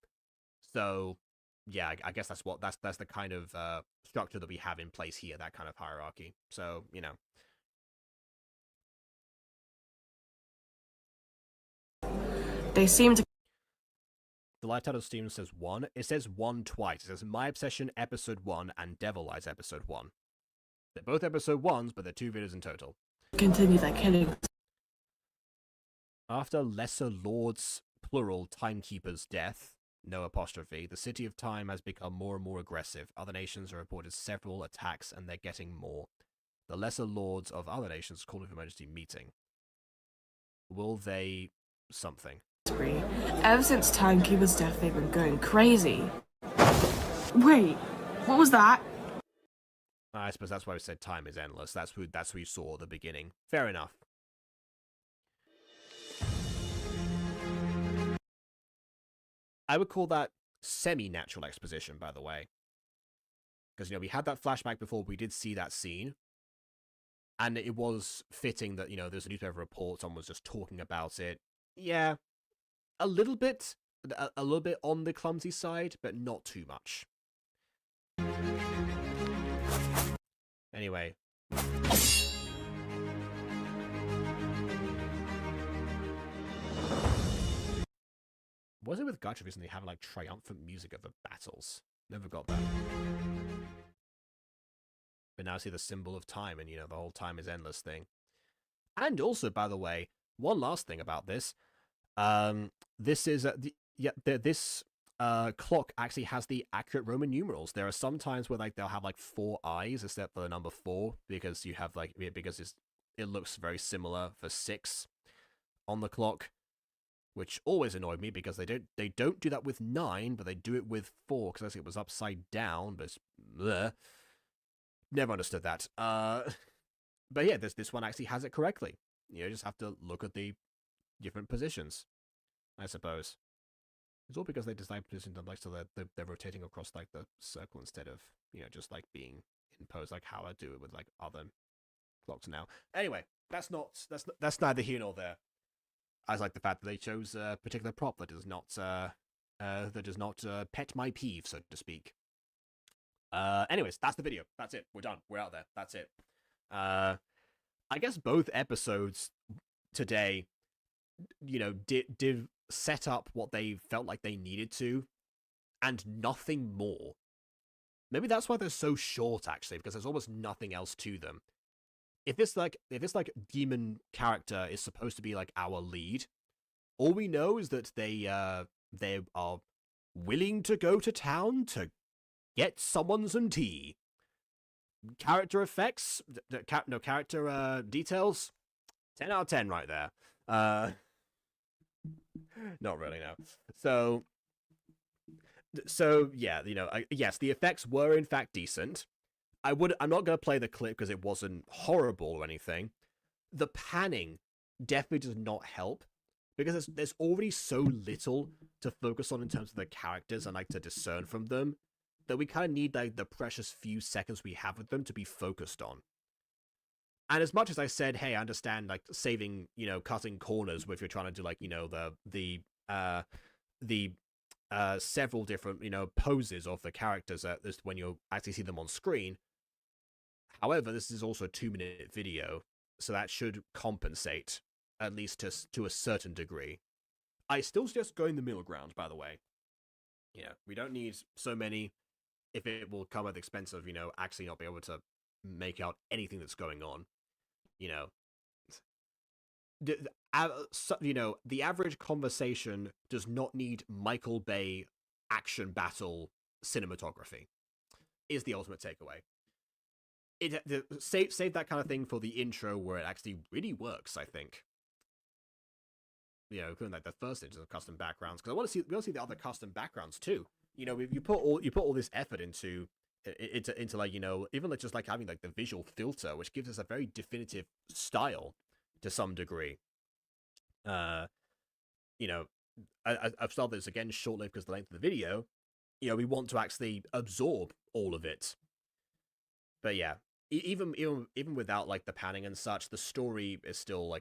So yeah, I guess that's the kind of structure that we have in place here, that kind of hierarchy. So, you know. They seem to. The live title stream says 1. It says 1 twice. It says My Obsession Episode 1 and Devil Eyes Episode 1. They're both Episode 1s, but they're 2 videos in total. Continue their killing. After Lesser Lord's, plural, Timekeeper's death, no apostrophe, the City of Time has become more and more aggressive. Other nations have reported several attacks, and they're getting more. The Lesser Lords of other nations called for emergency meeting. Will they something? Ever since Timekeeper's death, they've been going crazy. Wait, what was that? I suppose that's why we said time is endless. That's who you saw at the beginning. Fair enough. I would call that semi-natural exposition, by the way. Because, we had that flashback before, we did see that scene. And it was fitting that, there's a newspaper report, someone was just talking about it. Yeah, a little bit on the clumsy side, but not too much. Anyway. Was it with Gacha recently having like triumphant music of the battles? Never got that. But now I see the symbol of time and, the whole time is endless thing. And also, by the way, one last thing about this. This is, this clock actually has the accurate Roman numerals. There are some times where they'll have 4 eyes except for the number 4 because you have because it looks very similar for 6 on the clock, which always annoyed me because they don't do that with 9, but they do it with 4 because I think it was upside down. But it's, bleh. Never understood that. But yeah, this one actually has it correctly. You just have to look at the different positions, I suppose. It's all because they designed positions so they're rotating across the circle instead of just being in pose how I do it with other clocks now. Anyway, that's neither here nor there. I like the fact that they chose a particular prop that does not pet my peeve, so to speak. Anyways, that's the video. That's it. We're done. We're out there. That's it. I guess both episodes today, did set up what they felt like they needed to, and nothing more. Maybe that's why they're so short, actually, because there's almost nothing else to them. If this demon character is supposed to be our lead, all we know is that they are willing to go to town to get someone some tea. Character effects, character details, 10 out of 10 right there. Not really, no. So yeah, yes, the effects were in fact decent. I'm not going to play the clip because it wasn't horrible or anything. The panning definitely does not help because there's already so little to focus on in terms of the characters and to discern from them that we kind of need the precious few seconds we have with them to be focused on. And as much as I said, hey, I understand saving, cutting corners if you're trying to do the several different poses of the characters when you actually see them on screen. However, this is also a 2-minute video, so that should compensate, at least to a certain degree. I still suggest going the middle ground, by the way. We don't need so many if it will come at the expense of, actually not be able to make out anything that's going on. The average conversation does not need Michael Bay action battle cinematography, is the ultimate takeaway. Save that kind of thing for the intro where it actually really works, I think. Including the first intro of custom backgrounds, because we want to see the other custom backgrounds too. You put all this effort into even just having the visual filter, which gives us a very definitive style to some degree. I've started this again short-lived because of the length of the video. We want to actually absorb all of it. But yeah, even without the panning and such, the story is still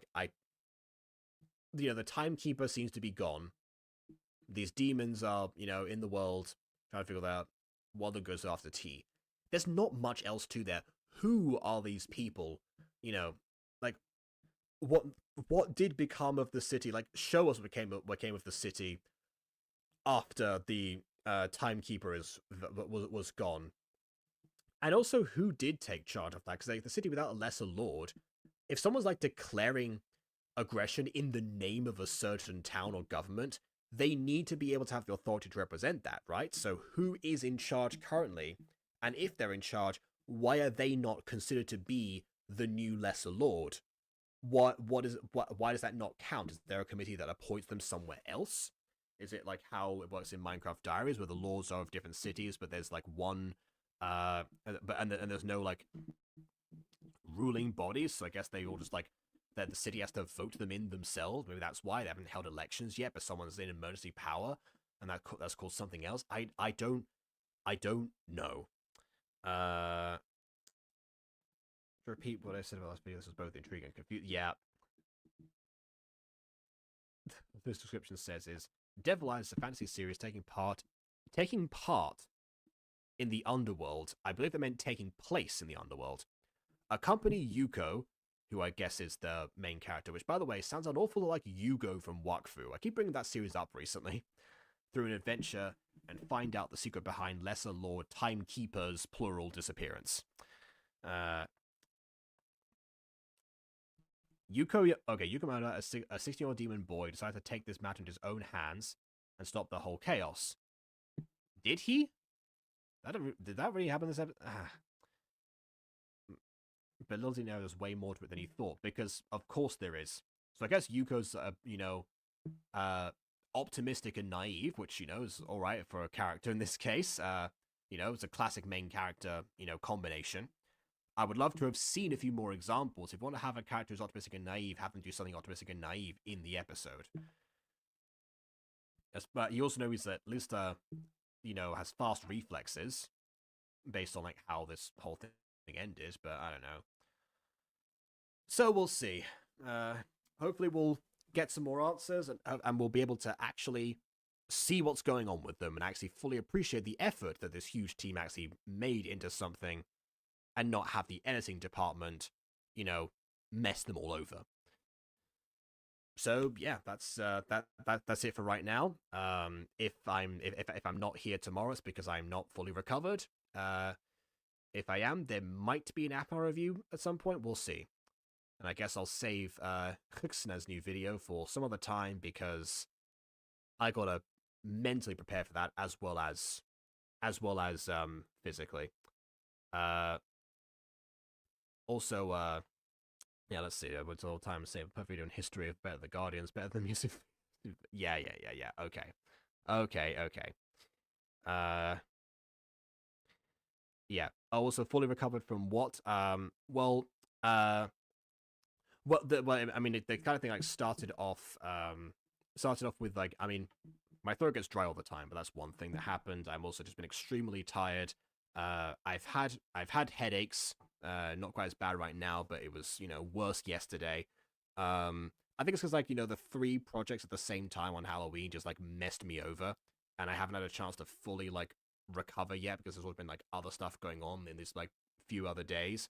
the timekeeper seems to be gone. These demons are, in the world. trying to figure out what the goes after tea. There's not much else to there. Who are these people? You know, like what did become of the city? Like, show us what came of the city after the timekeeper was gone. And also, who did take charge of that? Because like, the city without a lesser lord, if someone's like declaring aggression in the name of a certain town or government, they need to be able to have the authority to represent that, right? So who is in charge currently? And if they're in charge, why are they not considered to be the new lesser lord? Why does that not count? Is there a committee that appoints them somewhere else? Is it like how it works in Minecraft Diaries, where the lords are of different cities, but there's like one, and there's no like ruling bodies? So I guess they all just like that the city has to vote them in themselves. Maybe that's why they haven't held elections yet, but someone's in emergency power, and that's called something else. I don't know. To repeat what I said about last video, this was both intriguing and confusing. Yeah. This description says is Devil Eyes is a fantasy series taking part in the underworld. I believe they meant taking place in the underworld. Accompany Yuko, who I guess is the main character, which by the way sounds an awful lot like Yugo from Wakfu. I keep bringing that series up recently. Through an adventure and find out the secret behind Lesser Lord Timekeeper's plural disappearance. Yuko Mada, a 16-year-old demon boy, decided to take this matter into his own hands and stop the whole chaos. Did he? Did that really happen this episode? But little did he know there's way more to it than he thought, because of course there is. So I guess Yuko's, optimistic and naive, which, is alright for a character in this case. It's a classic main character, combination. I would love to have seen a few more examples. If you want to have a character who's optimistic and naive, have them do something optimistic and naive in the episode. But you also know he's at least, has fast reflexes, based on like how this whole thing ended, but I don't know. So we'll see. Hopefully we'll get some more answers, and we'll be able to actually see what's going on with them and actually fully appreciate the effort that this huge team actually made into something, and not have the editing department, mess them all over. So yeah, that's it for right now. If I'm not here tomorrow, it's because I'm not fully recovered. If I am, there might be an Apple review at some point. We'll see. And I guess I'll save Huxna's new video for some other time, because I gotta mentally prepare for that as well as physically. Also, yeah, let's see. What's all the time to say a perfect video in history of Better the Guardians, better than music. Yeah. Okay. Yeah. I also fully recovered from what? I mean, the kind of thing like started off with like, I mean, my throat gets dry all the time, but that's one thing that happened. I'm also just been extremely tired. I've had headaches. Not quite as bad right now, but it was, worse yesterday. I think it's because, like, the 3 projects at the same time on Halloween just, like, messed me over, and I haven't had a chance to fully, like, recover yet, because there's always been, like, other stuff going on in this, like, few other days.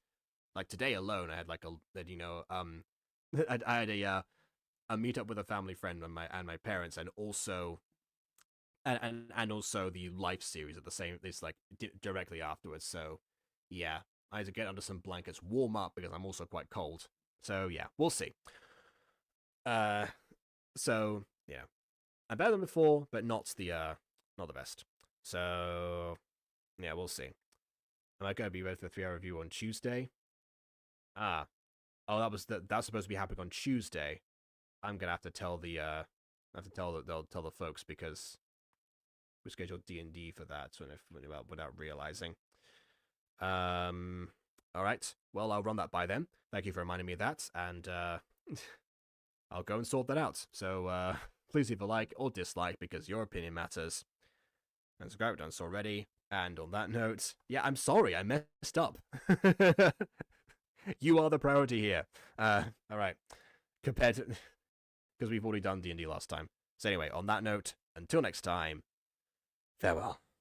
Like, today alone, I had, like, I had a meetup with a family friend and my parents, and also also the Life series at the same, it's, like, directly afterwards, so, yeah. I had to get under some blankets, warm up, because I'm also quite cold. So, yeah, we'll see. So, yeah. I'm better than before, but not the best. So, yeah, we'll see. Am I going to be ready for the 3-hour review on Tuesday? Oh, that's supposed to be happening on Tuesday. I'm going to have to tell the folks, because we scheduled D&D for that, without realizing. Alright, well, I'll run that by them. Thank you for reminding me of that, and I'll go and sort that out. So please leave a like or dislike, because your opinion matters. And subscribe if you haven't done so already. And on that note, yeah, I'm sorry, I messed up. You are the priority here. Alright, compared to, because we've already done D&D last time. So anyway, on that note, until next time, farewell.